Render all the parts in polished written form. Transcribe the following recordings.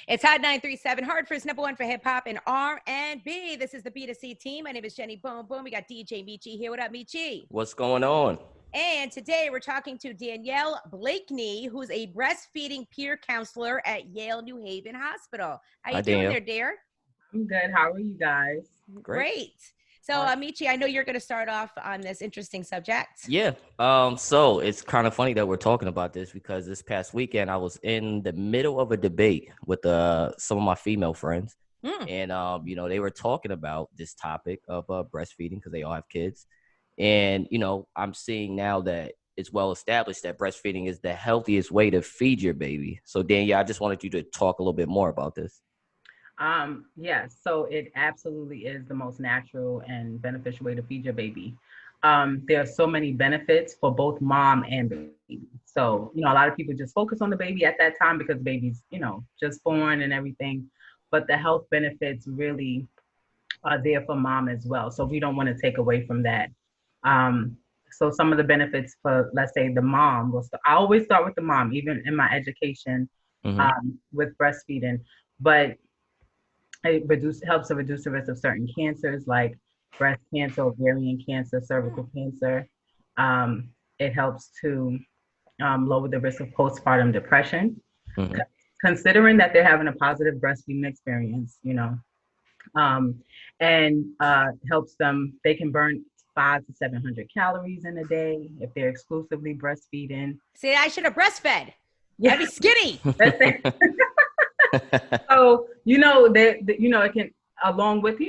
It's Hot 937, Hartford's #1 for hip hop and R&B. This is the B2C team. My name is Jenny Boom Boom. We got DJ Meechie here. What up, Meechie? What's going on? And today we're talking to Danielle Blakney, who's a breastfeeding peer counselor at Yale New Haven Hospital. How you doing there, dear? I'm good. How are you guys? Great. So, Meechie, I know you're going to start off on this interesting subject. Yeah. So it's kind of funny that we're talking about this because this past weekend I was in the middle of a debate with some of my female friends, and they were talking about this topic of breastfeeding because they all have kids, and I'm seeing now that it's well established that breastfeeding is the healthiest way to feed your baby. So, Danielle, I just wanted you to talk a little bit more about this. Yes, so it absolutely is the most natural and beneficial way to feed your baby. There are so many benefits for both mom and baby. So, a lot of people just focus on the baby at that time because baby's, just born and everything. But the health benefits really are there for mom as well. So we don't want to take away from that. So some of the benefits for, let's say, the mom, I always start with the mom, even in my education with breastfeeding. But it helps to reduce the risk of certain cancers like breast cancer, ovarian cancer, cervical cancer. It helps to lower the risk of postpartum depression. Considering that they're having a positive breastfeeding experience, and helps them, they can burn 500 to 700 calories in a day if they're exclusively breastfeeding. See, I should have breastfed. Yeah. I'd be skinny. So, it can, along with,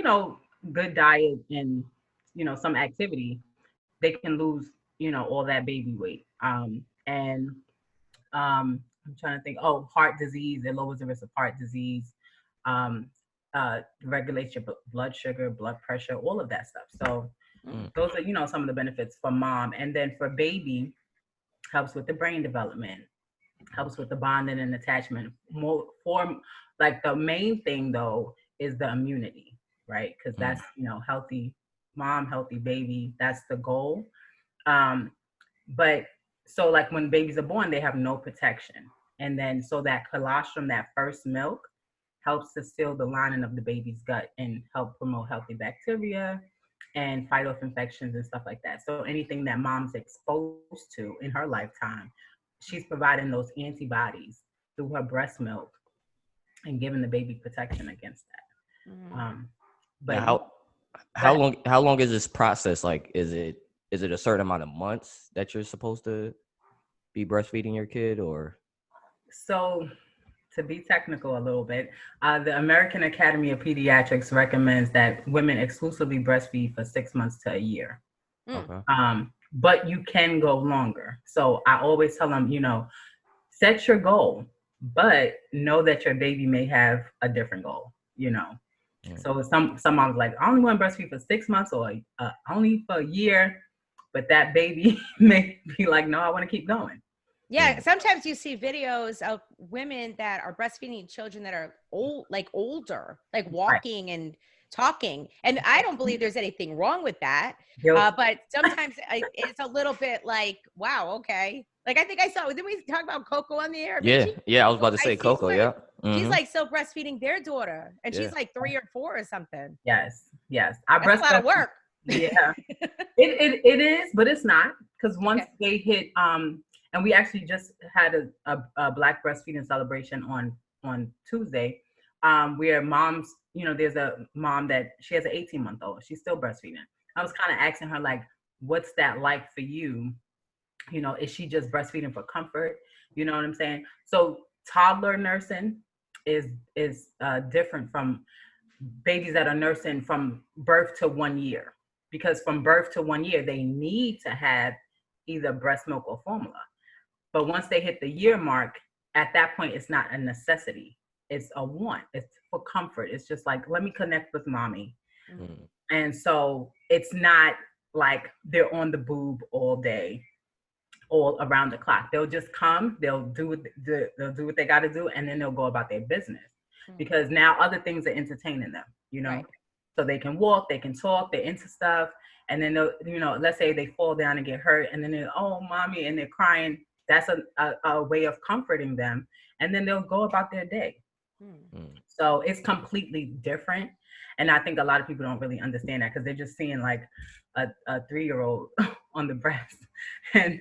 good diet and, some activity, they can lose, all that baby weight. I'm trying to think, heart disease, it lowers the risk of heart disease, regulates your blood sugar, blood pressure, all of that stuff. So those are, some of the benefits for mom. And then for baby, helps with the brain development, helps with the bonding and attachment. The main thing though is the immunity, right? Because that's healthy mom, healthy baby. That's the goal. But so like when babies are born, they have no protection, and then so that colostrum, that first milk, helps to seal the lining of the baby's gut and help promote healthy bacteria and fight off infections and stuff like that. So anything that mom's exposed to in her lifetime, she's providing those antibodies through her breast milk and giving the baby protection against that. But how long is this process? Like, is it a certain amount of months that you're supposed to be breastfeeding your kid, or? So, to be technical a little bit, the American Academy of Pediatrics recommends that women exclusively breastfeed for 6 months to a year. Okay. But you can go longer. So I always tell them, set your goal, but know that your baby may have a different goal, So some moms like, I only want to breastfeed for 6 months or only for a year, but that baby may be like, no, I want to keep going. Yeah, sometimes you see videos of women that are breastfeeding children that are older, like walking and talking. And I don't believe there's anything wrong with that. But sometimes it's a little bit like, wow, okay. Like I think I saw, didn't we talk about Coco on the air? Yeah, I was about to say Coco, yeah. She's like still breastfeeding their daughter, and she's like 3 or 4 or something. Yes. That's a lot of work. Yeah, it is, but it's not, because once they hit, and we actually just had a Black breastfeeding celebration on Tuesday, where moms, there's a mom that she has an 18-month-old. She's still breastfeeding. I was kind of asking her, like, what's that like for you? Is she just breastfeeding for comfort? You know what I'm saying? So toddler nursing is different from babies that are nursing from birth to 1 year, because from birth to 1 year, they need to have either breast milk or formula. But once they hit the year mark, at that point, it's not a necessity. It's a want. It's for comfort. It's just like, let me connect with mommy. And so it's not like they're on the boob all day, all around the clock. They'll just come, they'll do what they got to do, and then they'll go about their business. Because now other things are entertaining them, Right. So they can walk, they can talk, they're into stuff. And then they'll, let's say they fall down and get hurt, and then they're, oh, mommy, and they're crying. That's a way of comforting them. And then they'll go about their day. So it's completely different. And I think a lot of people don't really understand that because they're just seeing like a 3-year-old on the breast. And,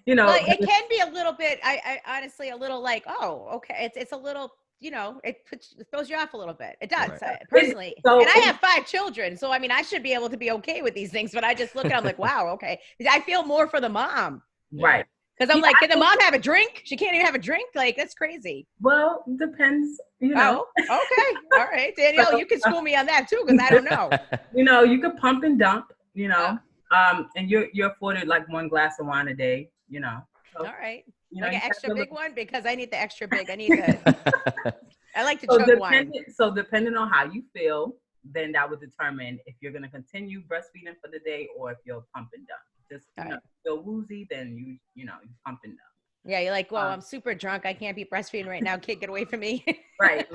you know. Well, it can be a little bit, I honestly, a little like, oh, okay. It's a little, you know, it throws you off a little bit. It does, personally. And I have 5 children. So, I mean, I should be able to be okay with these things. But I just look at it, I'm like, wow, okay. I feel more for the mom. Right. Because I'm like, can the mom have a drink? She can't even have a drink? Like, that's crazy. Well, depends, you know. Oh, okay. All right. Danielle, you can school me on that too, because I don't know. You know, you could pump and dump, you know. And you're afforded like 1 glass of wine a day, you know. So, all right. You know, like an extra big one? Because I need the extra big. I need the I like to chug wine. So depending on how you feel, then that would determine if you're gonna continue breastfeeding for the day or if you're pump and dump. Just you know, feel woozy, then you pump and dump. Yeah, you're like, well, I'm super drunk. I can't be breastfeeding right now. Kid, get away from me. Right.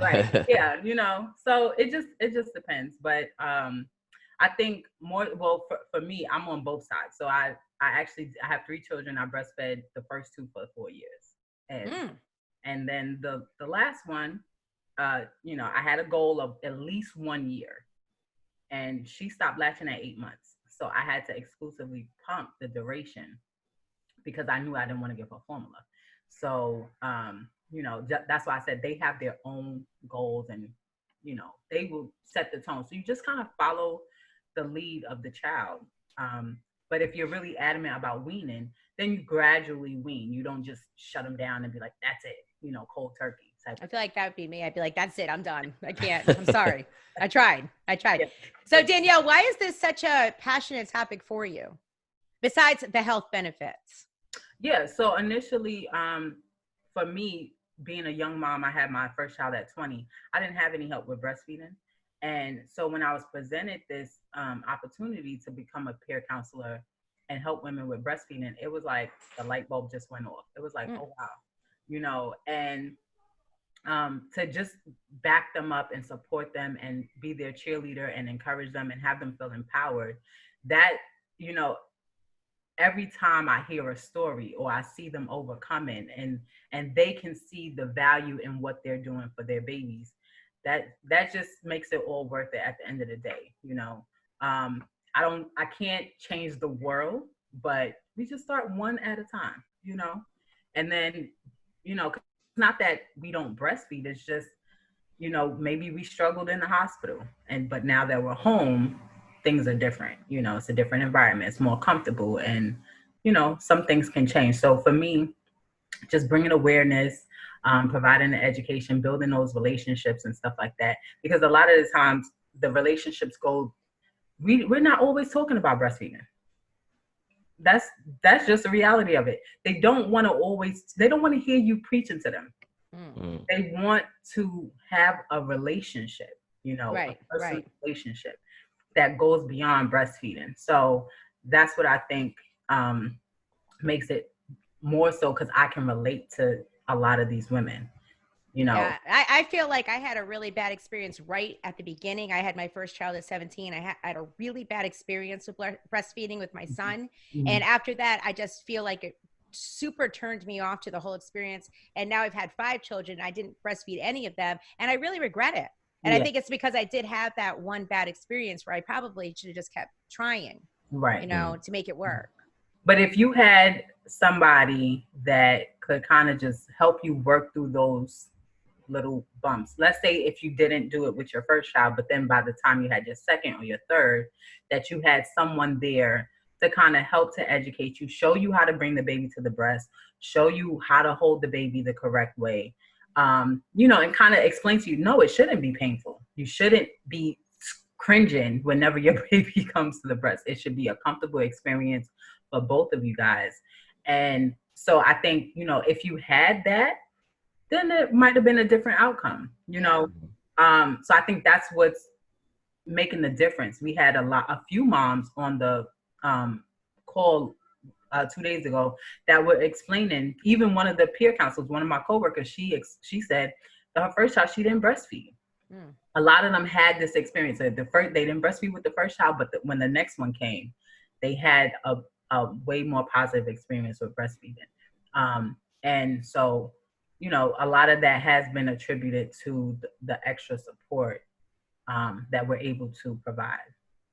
Yeah, you know. So it just depends. But I think more. Well, for me, I'm on both sides. So I have 3 children. I breastfed the first 2 for 4 years, and then the last one, you know, I had a goal of at least 1 year, and she stopped latching at 8 months. So I had to exclusively pump the duration because I knew I didn't want to give her formula. So, you know, that's why I said they have their own goals and, you know, they will set the tone. So you just kind of follow the lead of the child. But if you're really adamant about weaning, then you gradually wean. You don't just shut them down and be like, that's it, you know, cold turkey. I feel like that would be me. I'd be like, that's it. I'm done. I can't. I'm sorry. I tried. Yeah. So Danielle, why is this such a passionate topic for you? Besides the health benefits? Yeah. So initially, for me, being a young mom, I had my first child at 20. I didn't have any help with breastfeeding. And so when I was presented this opportunity to become a peer counselor and help women with breastfeeding, it was like the light bulb just went off. It was like, oh, wow, you know, and to just back them up and support them and be their cheerleader and encourage them and have them feel empowered. That, you know, every time I hear a story or I see them overcoming and they can see the value in what they're doing for their babies, that just makes it all worth it at the end of the day. You know, I can't change the world, but we just start one at a time, you know, and then, you know, it's not that we don't breastfeed. It's just, you know, maybe we struggled in the hospital but now that we're home, things are different. You know, it's a different environment. It's more comfortable and, you know, some things can change. So for me, just bringing awareness, providing the education, building those relationships and stuff like that. Because a lot of the times the relationships we're not always talking about breastfeeding. That's just the reality of it. They don't want to hear you preaching to them. They want to have a relationship, you know, a personal relationship that goes beyond breastfeeding. So that's what I think makes it more so, because I can relate to a lot of these women. You know, yeah, I feel like I had a really bad experience right at the beginning. I had my first child at 17. I had a really bad experience with breastfeeding with my son. And after that, I just feel like it super turned me off to the whole experience. And now I've had 5 children. I didn't breastfeed any of them. And I really regret it. And I think it's because I did have that one bad experience where I probably should have just kept trying, you know, to make it work. But if you had somebody that could kind of just help you work through those little bumps, let's say if you didn't do it with your first child, but then by the time you had your second or your third, that you had someone there to kind of help to educate you, show you how to bring the baby to the breast, show you how to hold the baby the correct way, you know, and kind of explain to you, no, it shouldn't be painful. You shouldn't be cringing whenever your baby comes to the breast. It should be a comfortable experience for both of you guys. And so I think, you know, if you had that, then it might have been a different outcome, you know? So I think that's what's making the difference. We had a few moms on the call 2 days ago that were explaining, even one of the peer counselors, one of my coworkers, she said that her first child, she didn't breastfeed. A lot of them had this experience. They didn't breastfeed with the first child, but when the next one came, they had a way more positive experience with breastfeeding. And so you know, a lot of that has been attributed to the extra support that we're able to provide.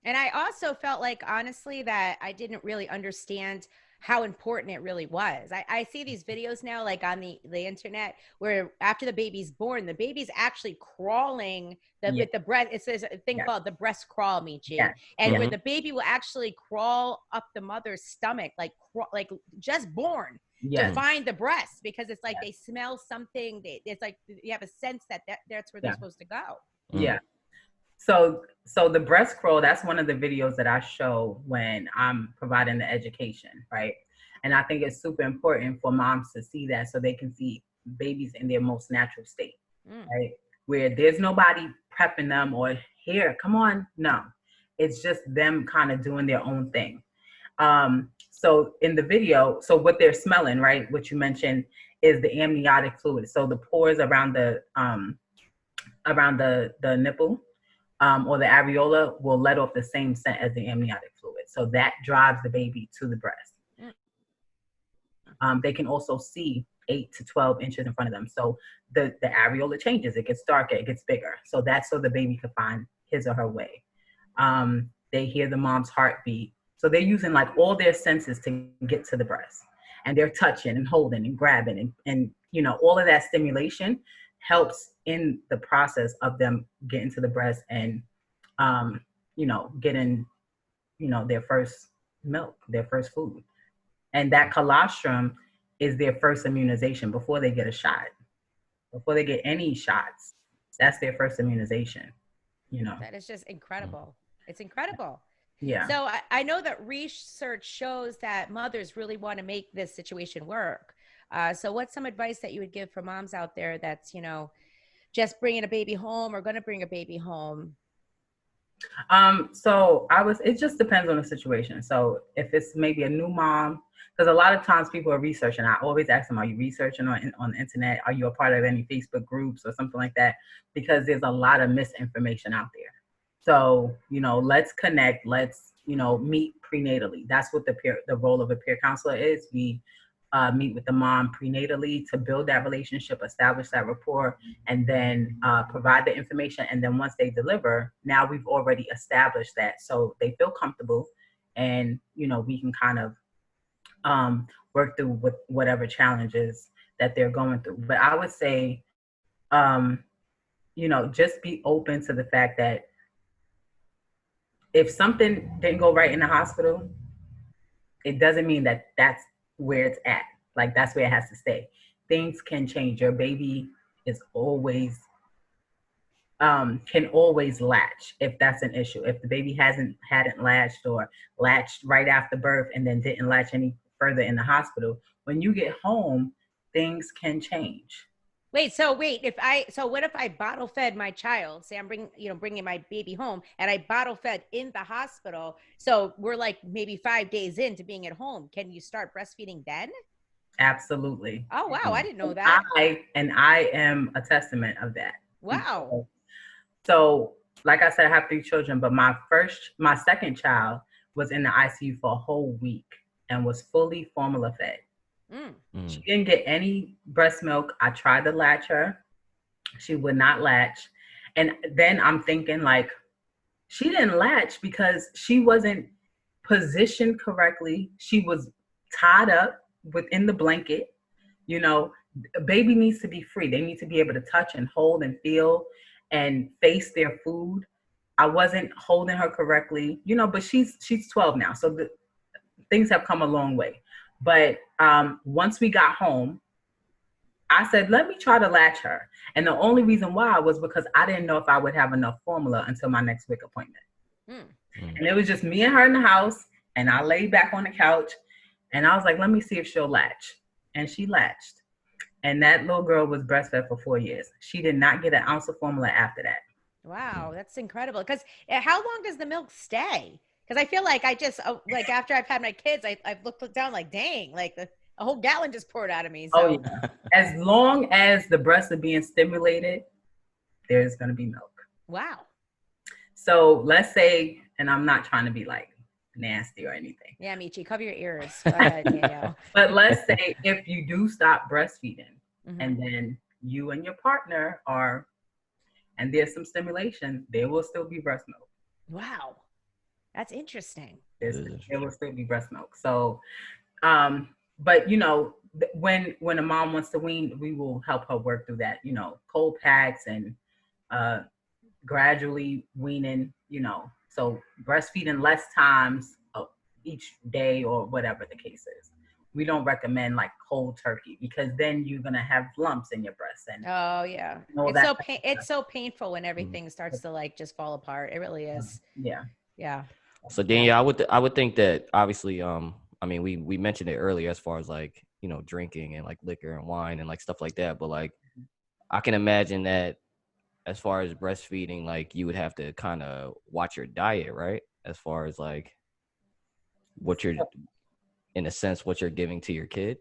And I also felt like, honestly, that I didn't really understand how important it really was. I see these videos now, like on the internet, where after the baby's born, the baby's actually crawling with the breast. It's a thing called the breast crawl, Meechie, and where the baby will actually crawl up the mother's stomach, like just born, to find the breast, because it's like they smell something. It's like you have a sense that that's where they're supposed to go. Yeah. So the breast crawl, that's one of the videos that I show when I'm providing the education, right? And I think it's super important for moms to see that so they can see babies in their most natural state, right? Where there's nobody prepping them or here, come on, no. It's just them kind of doing their own thing. So in the video, so what they're smelling, right, what you mentioned is the amniotic fluid. So the pores around the nipple, or the areola will let off the same scent as the amniotic fluid. So that drives the baby to the breast. They can also see 8 to 12 inches in front of them. So the areola changes, it gets darker, it gets bigger. So that's so the baby can find his or her way. They hear the mom's heartbeat. So they're using like all their senses to get to the breast. And they're touching and holding and grabbing and you know, all of that stimulation helps in the process of them getting to the breast and, you know, getting, you know, their first milk, their first food. And that colostrum is their first immunization before they get a shot. Before they get any shots, that's their first immunization, you know. That is just incredible. It's incredible. Yeah. So I know that research shows that mothers really want to make this situation work. So what's some advice that you would give for moms out there that's, you know, just bringing a baby home or going to bring a baby home? So it just depends on the situation. So if it's maybe a new mom, because a lot of times people are researching, I always ask them, are you researching on the internet? Are you a part of any Facebook groups or something like that? Because there's a lot of misinformation out there. So, you know, let's connect, let's, you know, meet prenatally. That's what the role of a peer counselor is. We meet with the mom prenatally to build that relationship, establish that rapport, and then provide the information. And then once they deliver, now we've already established that. So they feel comfortable and, you know, we can kind of work through with whatever challenges that they're going through. But I would say, you know, just be open to the fact that if something didn't go right in the hospital, it doesn't mean that that's where it's at. Like that's where it has to stay. Things can change. Your baby is always, can always latch if that's an issue. If the baby hadn't latched or latched right after birth and then didn't latch any further in the hospital, when you get home, things can change. So what if I bottle fed my child? Say I'm bringing my baby home and I bottle fed in the hospital. So we're like maybe 5 days into being at home. Can you start breastfeeding then? Absolutely. Oh, wow. I didn't know that. I am a testament of that. Wow. So like I said, I have 3 children, but my second child was in the ICU for a whole week and was fully formula fed. She didn't get any breast milk. I tried to latch her. She would not latch. And then I'm thinking like, she didn't latch because she wasn't positioned correctly. She was tied up within the blanket. You know, a baby needs to be free. They need to be able to touch and hold and feel and face their food. I wasn't holding her correctly, you know, but she's 12 now. So things have come a long way. But once we got home, I said, let me try to latch her. And the only reason why was because I didn't know if I would have enough formula until my next WIC appointment. And it was just me and her in the house. And I laid back on the couch and I was like, let me see if she'll latch. And she latched. And that little girl was breastfed for 4 years. She did not get an ounce of formula after that. Wow, that's incredible. Because how long does the milk stay? Because I feel like I just, like after I've had my kids, I've looked down like, dang, like a whole gallon just poured out of me. So. Oh, yeah. As long as the breasts are being stimulated, there's going to be milk. Wow. So let's say, and I'm not trying to be like nasty or anything. Yeah, Meechie, cover your ears. Go ahead, Danielle. But let's say if you do stop breastfeeding, and then you and your partner are, and there's some stimulation, there will still be breast milk. Wow. That's interesting. There will still be breast milk. So, but you know, when a mom wants to wean, we will help her work through that, you know, cold packs and gradually weaning, you know, so breastfeeding less times each day or whatever the case is. We don't recommend like cold turkey because then you're gonna have lumps in your breast. And oh yeah, it's so painful when everything starts to like just fall apart. It really is. Yeah. So Danielle, I would think that obviously, I mean, we mentioned it earlier as far as like, you know, drinking and like liquor and wine and like stuff like that. But like, I can imagine that as far as breastfeeding, like you would have to kind of watch your diet, right? As far as like what you're, in a sense, what you're giving to your kid.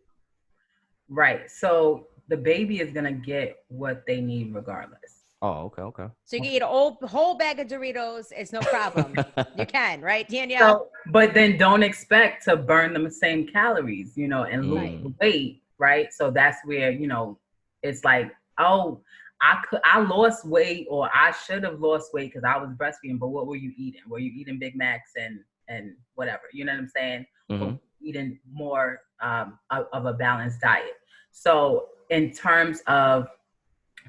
Right. So the baby is gonna get what they need regardless. Oh, okay. So you can eat a whole bag of Doritos. It's no problem. You can, right, Danielle? So, but then don't expect to burn the same calories, you know, and lose weight, right? So that's where, you know, it's like, oh, I lost weight, or I should have lost weight because I was breastfeeding. But what were you eating? Were you eating Big Macs and whatever? You know what I'm saying? Or eating more of a balanced diet. So in terms of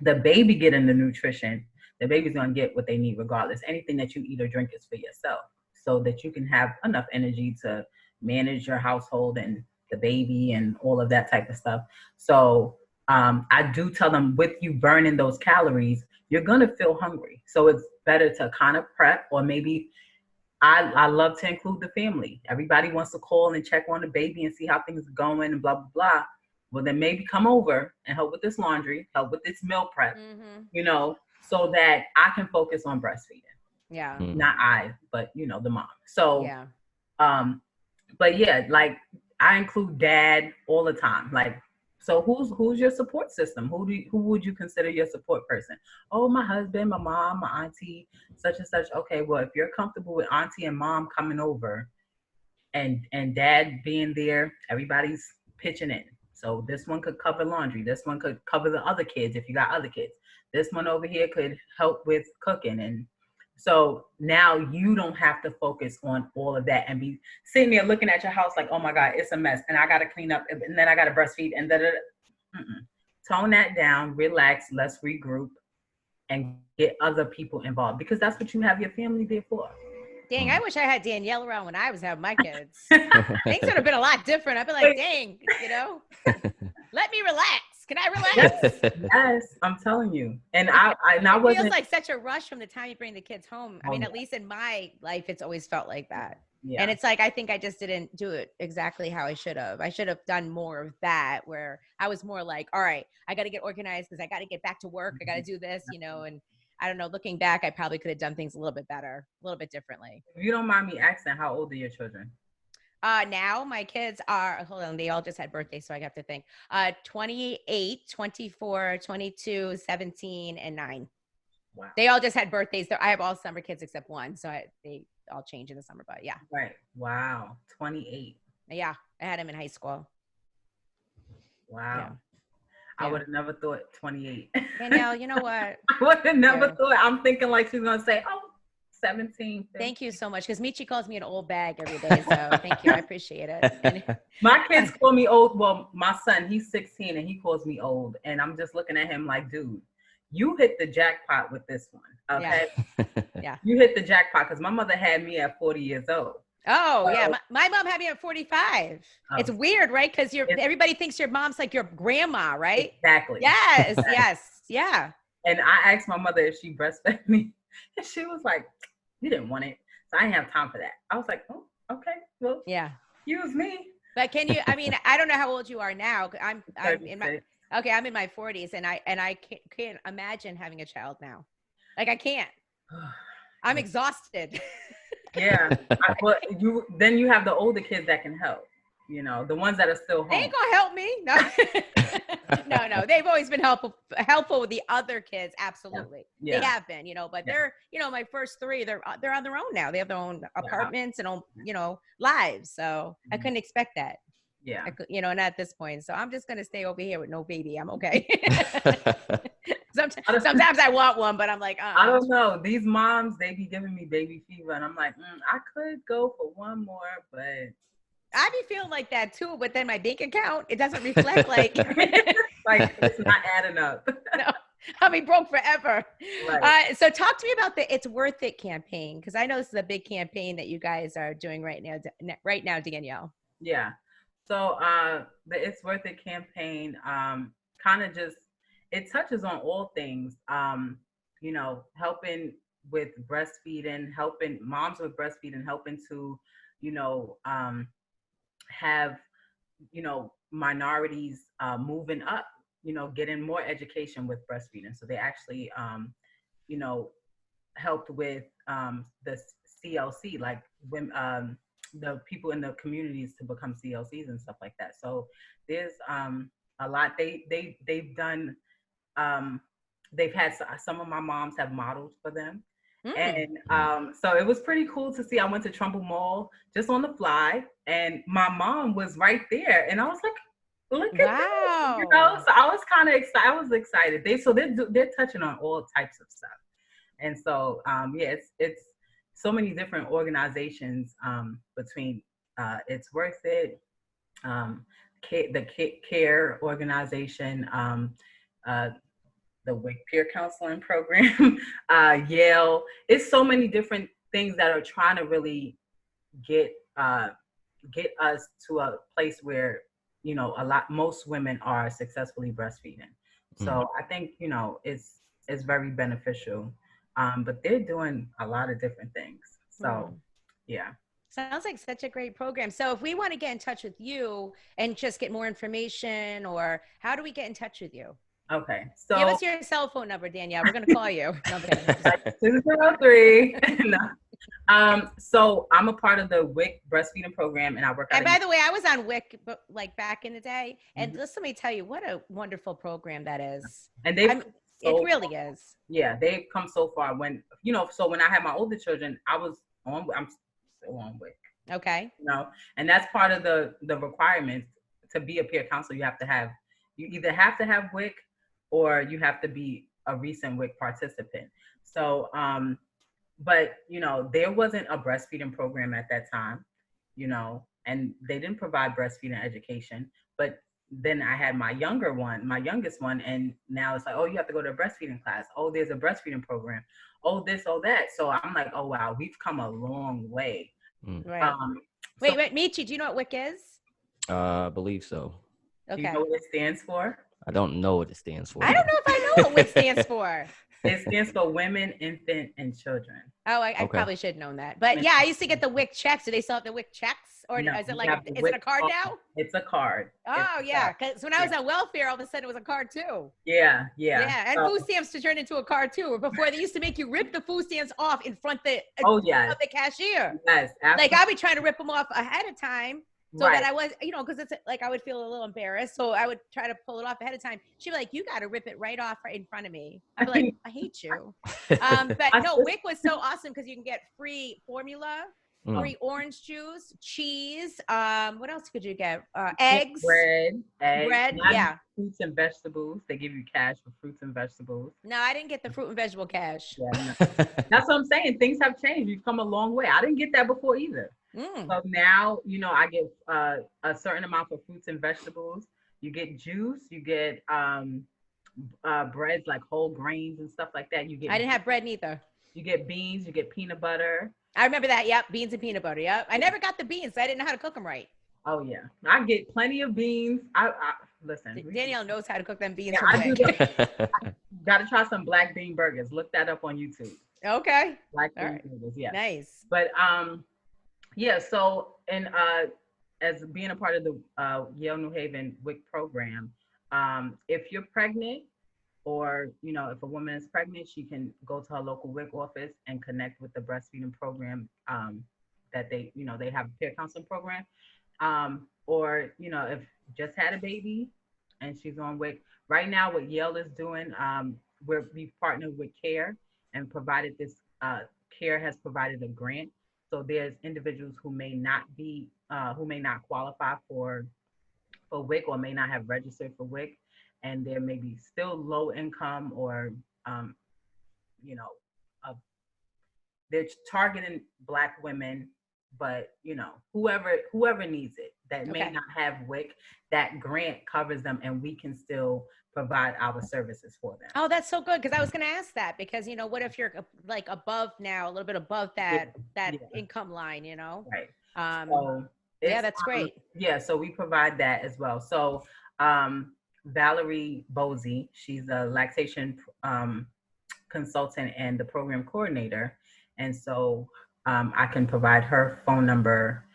the baby getting the nutrition, the baby's gonna get what they need regardless. Anything that you eat or drink is for yourself, so that you can have enough energy to manage your household and the baby and all of that type of stuff. So I do tell them, with you burning those calories, you're gonna feel hungry. So it's better to kind of prep, or maybe I love to include the family. Everybody wants to call and check on the baby and see how things are going and blah, blah, blah. Well, then maybe come over and help with this laundry, help with this meal prep, you know, so that I can focus on breastfeeding. Yeah. Not I, but, you know, the mom. So, but yeah, like I include dad all the time. Like, so who's your support system? Who would you consider your support person? Oh, my husband, my mom, my auntie, such and such. Okay, well, if you're comfortable with auntie and mom coming over and dad being there, everybody's pitching in. So this one could cover laundry. This one could cover the other kids if you got other kids. This one over here could help with cooking. And so now you don't have to focus on all of that and be sitting there looking at your house like, oh my God, it's a mess. And I got to clean up, and then I got to breastfeed and Tone that down, relax, let's regroup and get other people involved, because that's what you have your family there for. Dang, I wish I had Danielle around when I was having my kids. Things would have been a lot different. I'd be like, dang, you know, let me relax. Can I relax? Yes, I'm telling you. And it wasn't. Feels like such a rush from the time you bring the kids home. I mean, at least in my life, it's always felt like that. Yeah. And it's like, I think I just didn't do it exactly how I should have. I should have done more of that, where I was more like, all right, I got to get organized because I got to get back to work. I got to do this, you know, and I don't know, looking back, I probably could have done things a little bit better, a little bit differently. If you don't mind me asking, how old are your children? Now my kids are, hold on, they all just had birthdays, so I have to think. 28, 24, 22, 17, and 9. Wow. They all just had birthdays. I have all summer kids except one, so they all change in the summer, but yeah. Right. Wow. 28. Yeah, I had him in high school. Wow. Yeah. I would have never thought 28. Danielle, you know what? I would have never thought. I'm thinking like she's going to say, oh, 17. 15. Thank you so much, because Meechie calls me an old bag every day, so thank you. I appreciate it. My kids call me old. Well, my son, he's 16, and he calls me old. And I'm just looking at him like, dude, you hit the jackpot with this one, okay? Yeah. You hit the jackpot, because my mother had me at 40 years old. Oh, yeah. My mom had me at 45. Oh. It's weird, right? Because everybody thinks your mom's like your grandma, right? Exactly. Yes, yes, yeah. And I asked my mother if she breastfed me, and she was like, you didn't want it. So I didn't have time for that. I was like, oh, okay. Well, yeah. Use me. But can you, I mean, I don't know how old you are now. I'm in my 40s, and I can't imagine having a child now. Like, I can't. I'm exhausted. Yeah. But then you have the older kids that can help, you know, the ones that are still home. They ain't gonna help me. No. no. They've always been helpful with the other kids. Absolutely. Yeah. They have been, you know, but they're, you know, my first 3, they're on their own now. They have their own apartments and own, you know, lives. So I couldn't expect that. Yeah. You know, and at this point, so I'm just gonna stay over here with no baby. I'm okay. Sometimes I want one, but I'm like, I don't know. These moms, they be giving me baby fever, and I'm like, I could go for one more, but I be feeling like that too. But then my bank account, it doesn't reflect like like it's not adding up. No, I'll be broke forever. Right. So talk to me about the It's Worth It campaign, because I know this is a big campaign that you guys are doing right now, Danielle. Yeah. So the It's Worth It campaign kind of just, it touches on all things, you know, helping with breastfeeding, helping moms with breastfeeding, helping to, you know, have, you know, minorities moving up, you know, getting more education with breastfeeding. So they actually, you know, helped with the CLC, like when the people in the communities to become CLCs and stuff like that. So there's a lot they've done. They've had some of my moms have modeled for them. And so it was pretty cool to see. I went to Trumbull Mall just on the fly, and my mom was right there, and I was like, "Look at that!" You know. So I was kind of excited. I was excited. They're touching on all types of stuff, and so yeah, it's so many different organizations between It's Worth It, the CARE organization, the WIC peer counseling program, Yale. It's so many different things that are trying to really get us to a place where, you know, most women are successfully breastfeeding. So I think, you know, it's very beneficial. But they're doing a lot of different things. So yeah. Sounds like such a great program. So if we want to get in touch with you and just get more information, or how do we get in touch with you? Okay, so give us your cell phone number, Danielle. We're gonna call you. No, 203. No. So I'm a part of the WIC breastfeeding program, and I work. And by the way, I was on WIC like back in the day, and just let me tell you, what a wonderful program that is. And it really is. Yeah, they've come so far. When, you know, so when I had my older children, I'm still on WIC. Okay. You know, and that's part of the requirements to be a peer counselor. You either have to have WIC, or you have to be a recent WIC participant. So, but, you know, there wasn't a breastfeeding program at that time, you know, and they didn't provide breastfeeding education. But then I had my youngest one, and now it's like, oh, you have to go to a breastfeeding class. Oh, there's a breastfeeding program. Oh, this, oh, that. So I'm like, oh, wow, we've come a long way. Right. Wait, Meechie, do you know what WIC is? I believe so. Okay. Do you know what it stands for? I don't know what it stands for. I don't know if I know what WIC stands for. It stands for Women, Infant, and Children. Oh, I probably should have known that. But yeah, I used to get the WIC checks. Do they still have the WIC checks? Or No, is it like, is it a card now? It's a card. Oh, yeah. Because when I was on welfare, all of a sudden it was a card too. Yeah. And food stamps to turn into a card too. Or before, they used to make you rip the food stamps off in front of the cashier. Yes, absolutely. Like I'd be trying to rip them off ahead of time. So that I was, you know, because it's like I would feel a little embarrassed. So I would try to pull it off ahead of time. She'd be like, you got to rip it right off right in front of me. I'd be like, I hate you. But no, WIC was so awesome because you can get free formula, free orange juice, cheese. What else could you get? Eggs. Bread. Yeah. Fruits and vegetables. They give you cash for fruits and vegetables. No, I didn't get the fruit and vegetable cash. Yeah, no. That's what I'm saying. Things have changed. You've come a long way. I didn't get that before either. So now, you know, I get a certain amount for fruits and vegetables. You get juice. You get breads like whole grains and stuff like that. I didn't have bread neither. You get beans. You get peanut butter. I remember that. Yep, beans and peanut butter. Yep. I never got the beans. So I didn't know how to cook them right. Oh yeah, I get plenty of beans. I listen. Danielle knows how to cook them beans. Yeah, I do that. Got to try some black bean burgers. Look that up on YouTube. Okay. Black bean burgers. Yeah. Nice. But yeah. So as being a part of the Yale New Haven WIC program, if you're pregnant, or, you know, if a woman is pregnant, she can go to her local WIC office and connect with the breastfeeding program that they have a peer counseling program. Or, you know, if just had a baby and she's on WIC. Right now, what Yale is doing, we've partnered with CARE and provided this, CARE has provided a grant. So there's individuals who may not qualify for for WIC or may not have registered for WIC, and they're maybe still low income or, you know, they're targeting Black women, but you know, whoever needs it that may not have WIC, that grant covers them, and we can still provide our services for them. Oh, that's so good, because I was going to ask that, because you know, what if you're like above now, a little bit above that income line, you know? Right. So yeah, that's great. Yeah, so we provide that as well. So Valerie Bosey, she's a lactation consultant and the program coordinator. And so I can provide her phone number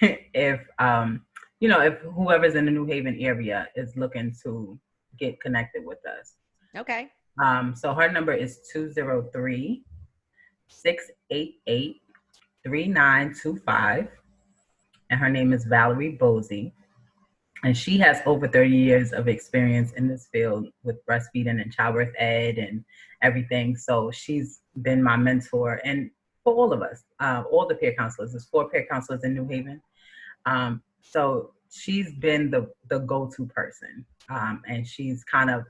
if, you know, if whoever's in the New Haven area is looking to get connected with us. Okay. So her number is 203-688-3925. And her name is Valerie Bosey. And she has over 30 years of experience in this field with breastfeeding and childbirth ed and everything. So she's been my mentor, and for all of us, all the peer counselors. There's 4 peer counselors in New Haven. So she's been the go-to person, and she's kind of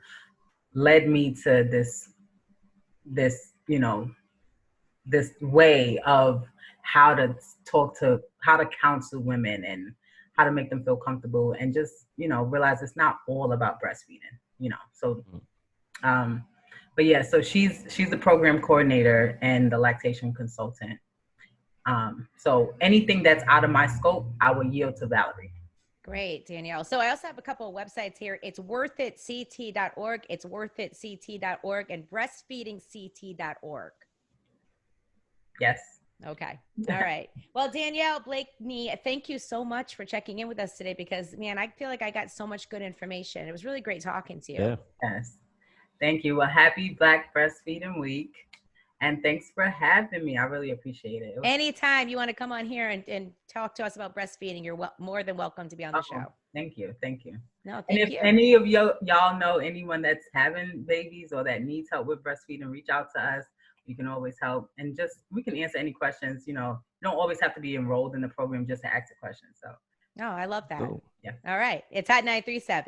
led me to this you know, this way of how to counsel women and how to make them feel comfortable, and just, you know, realize it's not all about breastfeeding, you know. So, but yeah, so she's the program coordinator and the lactation consultant. So anything that's out of my scope, I will yield to Valerie. Great, Danielle. So I also have a couple of websites here. It's worthitct.org. It's worthitct.org and breastfeedingct.org. Yes. Okay. All right. Well, Danielle Blakney, thank you so much for checking in with us today, because man, I feel like I got so much good information. It was really great talking to you. Yeah. Yes. Thank you. Well, happy Black Breastfeeding Week. And thanks for having me. I really appreciate it. Anytime you want to come on here and talk to us about breastfeeding, you're more than welcome to be on the show. Thank you. Thank you. No, and if any of y'all know anyone that's having babies or that needs help with breastfeeding, reach out to us. You can always help, and just, we can answer any questions. You know, you don't always have to be enrolled in the program just to ask a question. So. No, I love that. Cool. Yeah. All right. It's at 937.